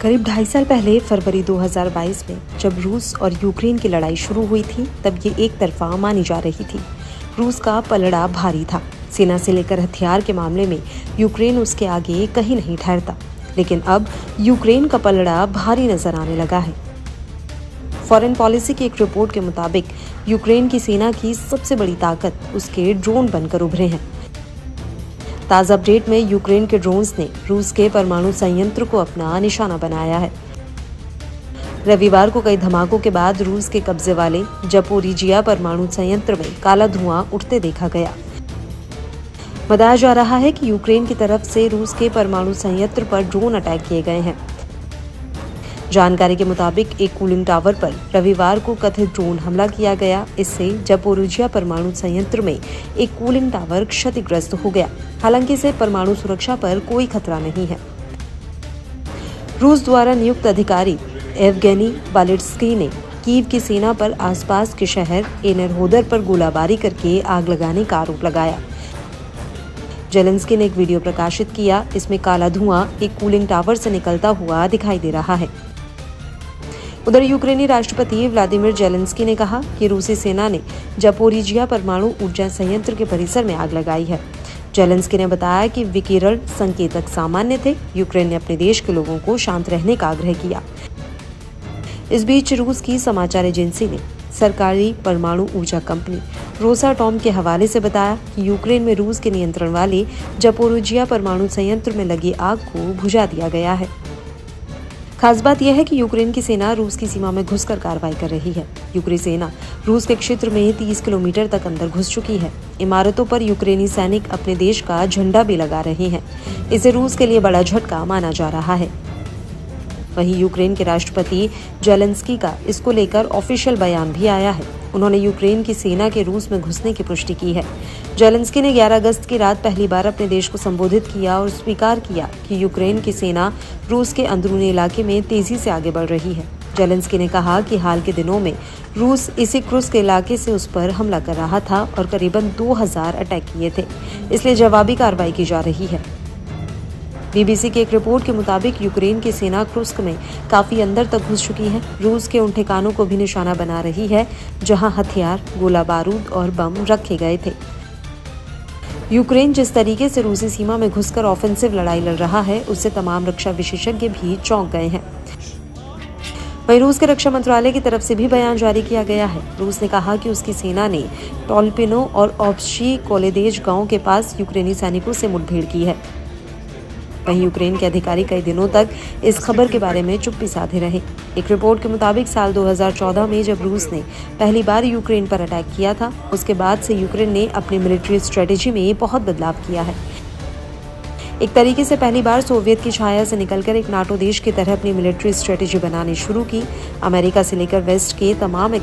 करीब 2.5 साल पहले फरवरी 2022 में जब रूस और यूक्रेन की लड़ाई शुरू हुई थी, तब ये एक तरफा मानी जा रही थी। रूस का पलड़ा भारी था। सेना से लेकर हथियार के मामले में यूक्रेन उसके आगे कहीं नहीं ठहरता। लेकिन अब यूक्रेन का पलड़ा भारी नजर आने लगा है। फॉरेन पॉलिसी की एक रिपोर्ट के मुताबिक यूक्रेन की सेना की सबसे बड़ी ताकत उसके ड्रोन बनकर उभरे हैं। ताज़ा अपडेट में यूक्रेन के ड्रोन्स ने रूस के परमाणु संयंत्र को अपना निशाना बनाया है। रविवार को कई धमाकों के बाद रूस के कब्जे वाले ज़पोरिजिया परमाणु संयंत्र में काला धुआं उठते देखा गया। बताया जा रहा है कि यूक्रेन की तरफ से रूस के परमाणु संयंत्र पर ड्रोन अटैक किए गए हैं। जानकारी के मुताबिक एक कूलिंग टावर पर रविवार को कथित ड्रोन हमला किया गया। इससे ज़पोरिजिया परमाणु संयंत्र में एक कूलिंग टावर क्षतिग्रस्त हो गया। हालांकि इसे परमाणु सुरक्षा पर कोई खतरा नहीं है। रूस द्वारा नियुक्त अधिकारी येवगेनी बालिट्स्की ने कीव की सेना पर आसपास के शहर एनेरहोदर पर गोलाबारी करके आग लगाने का आरोप लगाया। जेलेंस्की ने एक वीडियो प्रकाशित किया। इसमें काला धुआं एक कूलिंग टावर से निकलता हुआ दिखाई दे रहा है। उधर यूक्रेनी राष्ट्रपति व्लादिमीर जेलेंस्की ने कहा कि रूसी सेना ने ज़पोरिजिया परमाणु ऊर्जा संयंत्र के परिसर में आग लगाई है। जेलेंस्की ने बताया कि विकिरण संकेतक सामान्य थे। यूक्रेन ने अपने देश के लोगों को शांत रहने का आग्रह किया। इस बीच रूस की समाचार एजेंसी ने सरकारी परमाणु ऊर्जा कंपनी रोसाटॉम के हवाले से बताया कि यूक्रेन में रूस के नियंत्रण वाले ज़पोरिजिया परमाणु संयंत्र में लगी आग को बुझा दिया गया है। खास बात यह है कि यूक्रेन की सेना रूस की सीमा में घुसकर कार्रवाई कर रही है। यूक्रेनी सेना रूस के क्षेत्र में 30 किलोमीटर तक अंदर घुस चुकी है। इमारतों पर यूक्रेनी सैनिक अपने देश का झंडा भी लगा रहे हैं। इसे रूस के लिए बड़ा झटका माना जा रहा है। वहीं यूक्रेन के राष्ट्रपति जेलेंस्की का इसको लेकर ऑफिशियल बयान भी आया है। उन्होंने यूक्रेन की सेना के रूस में घुसने की पुष्टि की है। जेलेंस्की ने 11 अगस्त की रात पहली बार अपने देश को संबोधित किया और स्वीकार किया कि यूक्रेन की सेना रूस के अंदरूनी इलाके में तेजी से आगे बढ़ रही है। जेलेंस्की ने कहा कि हाल के दिनों में रूस इसी क्रुस्क इलाके से उस पर हमला कर रहा था और करीबन 2000 अटैक किए थे। इसलिए जवाबी कार्रवाई की जा रही है। बीबीसी की एक रिपोर्ट के मुताबिक यूक्रेन की सेना क्रुस्क में काफी अंदर तक घुस चुकी है। रूस के उन ठिकानों को भी निशाना बना रही है जहां हथियार, गोला बारूद और बम रखे गए थे। यूक्रेन जिस तरीके से रूसी सीमा में घुसकर ऑफेंसिव लड़ाई लड़ रहा है, उससे तमाम रक्षा विशेषज्ञ भी चौंक गए हैं। वहीं रूस के रक्षा मंत्रालय की तरफ से भी बयान जारी किया गया है। रूस ने कहा कि उसकी सेना ने टोल्पिनो और ऑब्शी कोलेदेज गांव के पास यूक्रेनी सैनिकों से मुठभेड़ की है। वहीं यूक्रेन के अधिकारी कई दिनों तक इस खबर के बारे में चुप्पी साधे रहे। एक रिपोर्ट के मुताबिक साल 2014 में जब रूस ने पहली बार यूक्रेन पर अटैक किया था, उसके बाद से यूक्रेन ने अपनी मिलिट्री स्ट्रेटेजी में बहुत बदलाव किया है। एक तरीके से पहली बार सोवियत की छाया से निकलकर एक नाटो देश की तरह अपनी मिलिट्री स्ट्रेटेजी बनानी शुरू की। अमेरिका से लेकर वेस्ट के तमाम